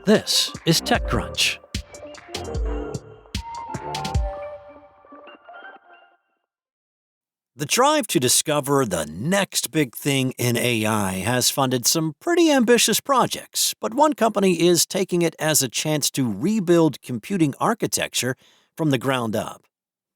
This is TechCrunch. The drive to discover the next big thing in AI has funded some pretty ambitious projects, but one company is taking it as a chance to rebuild computing architecture from the ground up.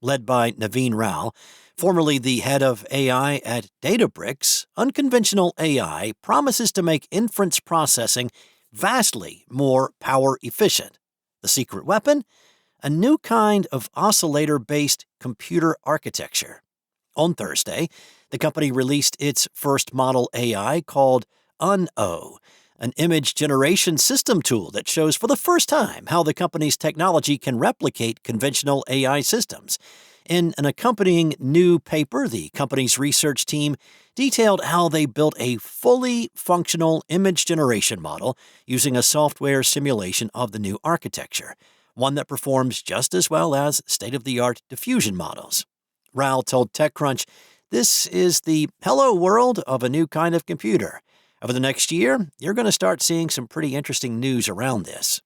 Led by Naveen Rao, formerly the head of AI at Databricks, unconventional AI promises to make inference processing vastly more power efficient. The secret weapon? A new kind of oscillator-based computer architecture. On Thursday, the company released its first model AI called UNO, an image generation system tool that shows for the first time how the company's technology can replicate conventional AI systems. In an accompanying new paper, the company's research team detailed how they built a fully functional image generation model using a software simulation of the new architecture, one that performs just as well as state-of-the-art diffusion models. Rao told TechCrunch, "This is the hello world of a new kind of computer. Over the next year, you're going to start seeing some pretty interesting news around this."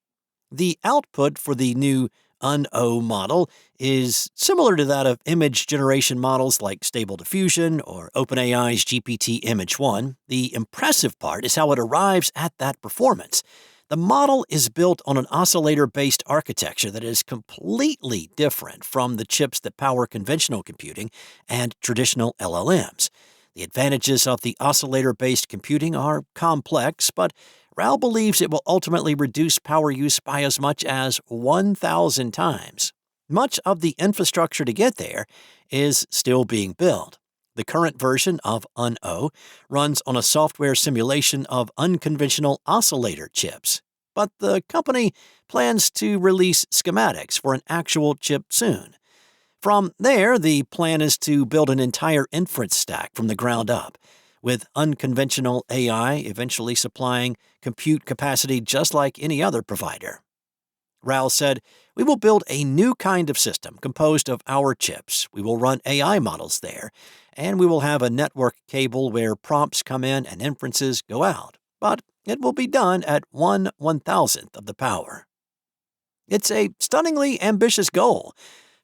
The output for the new UNO model is similar to that of image generation models like Stable Diffusion or OpenAI's GPT Image 1. The impressive part is how it arrives at that performance. The model is built on an oscillator-based architecture that is completely different from the chips that power conventional computing and traditional LLMs. The advantages of the oscillator-based computing are complex, but Rao believes it will ultimately reduce power use by as much as 1,000 times. Much of the infrastructure to get there is still being built. The current version of UNO runs on a software simulation of unconventional oscillator chips, but the company plans to release schematics for an actual chip soon. From there, the plan is to build an entire inference stack from the ground up, with unconventional AI eventually supplying compute capacity just like any other provider. Rao said, "We will build a new kind of system composed of our chips. We will run AI models there, and we will have a network cable where prompts come in and inferences go out. But it will be done at 1/1000th of the power." It's a stunningly ambitious goal,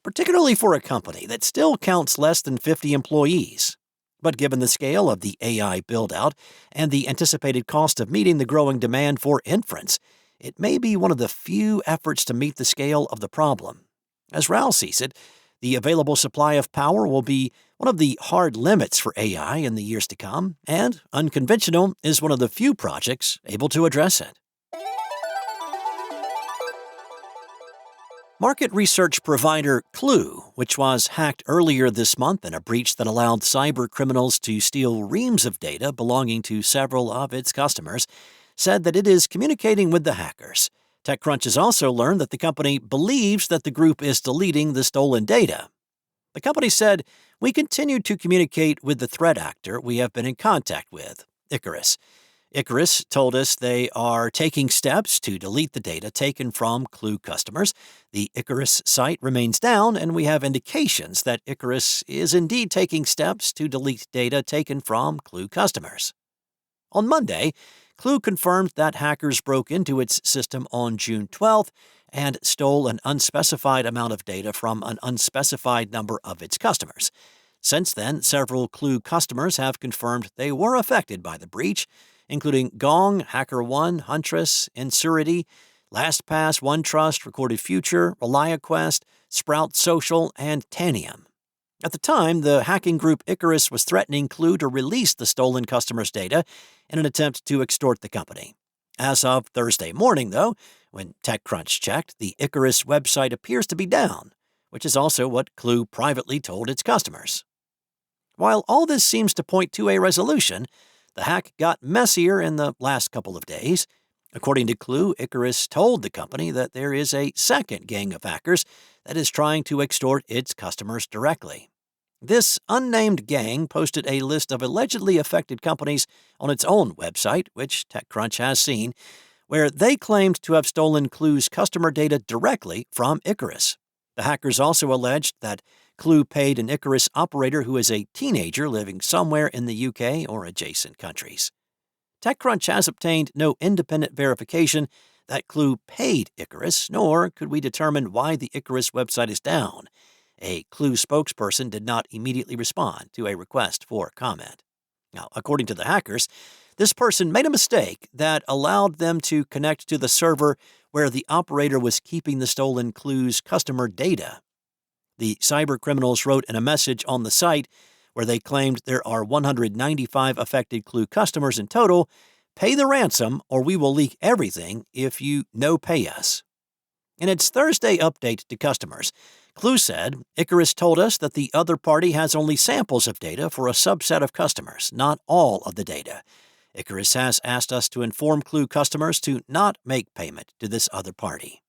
particularly for a company that still counts less than 50 employees. But given the scale of the AI build-out and the anticipated cost of meeting the growing demand for inference, it may be one of the few efforts to meet the scale of the problem. As Rao sees it, the available supply of power will be one of the hard limits for AI in the years to come, and unconventional is one of the few projects able to address it. Market research provider Klue, which was hacked earlier this month in a breach that allowed cyber criminals to steal reams of data belonging to several of its customers, said that it is communicating with the hackers. TechCrunch has also learned that the company believes that the group is deleting the stolen data. The company said, "We continue to communicate with the threat actor we have been in contact with, Icarus. Icarus told us they are taking steps to delete the data taken from Klue customers. The Icarus site remains down, and we have indications that Icarus is indeed taking steps to delete data taken from Klue customers." On Monday, Klue confirmed that hackers broke into its system on June 12th and stole an unspecified amount of data from an unspecified number of its customers. Since then, several Klue customers have confirmed they were affected by the breach, including Gong, HackerOne, Huntress, Insurity, LastPass, OneTrust, Recorded Future, ReliaQuest, Sprout Social, and Tanium. At the time, the hacking group Icarus was threatening Klue to release the stolen customers' data in an attempt to extort the company. As of Thursday morning, though, when TechCrunch checked, the Icarus website appears to be down, which is also what Klue privately told its customers. While all this seems to point to a resolution, the hack got messier in the last couple of days. According to Klue, Icarus told the company that there is a second gang of hackers that is trying to extort its customers directly. This unnamed gang posted a list of allegedly affected companies on its own website, which TechCrunch has seen, where they claimed to have stolen Klue's customer data directly from Icarus. The hackers also alleged that Klue paid an Icarus operator who is a teenager living somewhere in the UK or adjacent countries. TechCrunch has obtained no independent verification that Klue paid Icarus, nor could we determine why the Icarus website is down. A Klue spokesperson did not immediately respond to a request for comment. Now, according to the hackers, this person made a mistake that allowed them to connect to the server where the operator was keeping the stolen Klue's customer data. The cybercriminals wrote in a message on the site where they claimed there are 195 affected Klue customers in total. Pay the ransom or we will leak everything if you no pay us. In its Thursday update to customers, Klue said, Icarus told us that the other party has only samples of data for a subset of customers, not all of the data. Icarus has asked us to inform Klue customers to not make payment to this other party.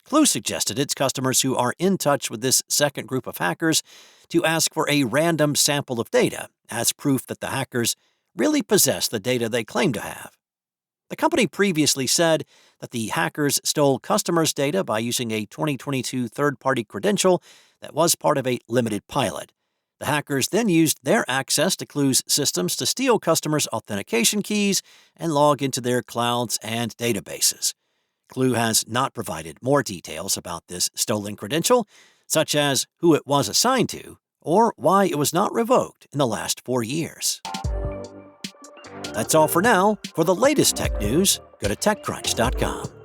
Klue suggested its customers who are in touch with this second group of hackers to ask for a random sample of data as proof that the hackers really possess the data they claim to have. The company previously said that the hackers stole customers' data by using a 2022 third-party credential that was part of a limited pilot. The hackers then used their access to Klue's systems to steal customers' authentication keys and log into their clouds and databases. Klue has not provided more details about this stolen credential, such as who it was assigned to or why it was not revoked in the last 4 years. That's all for now. For the latest tech news, go to TechCrunch.com.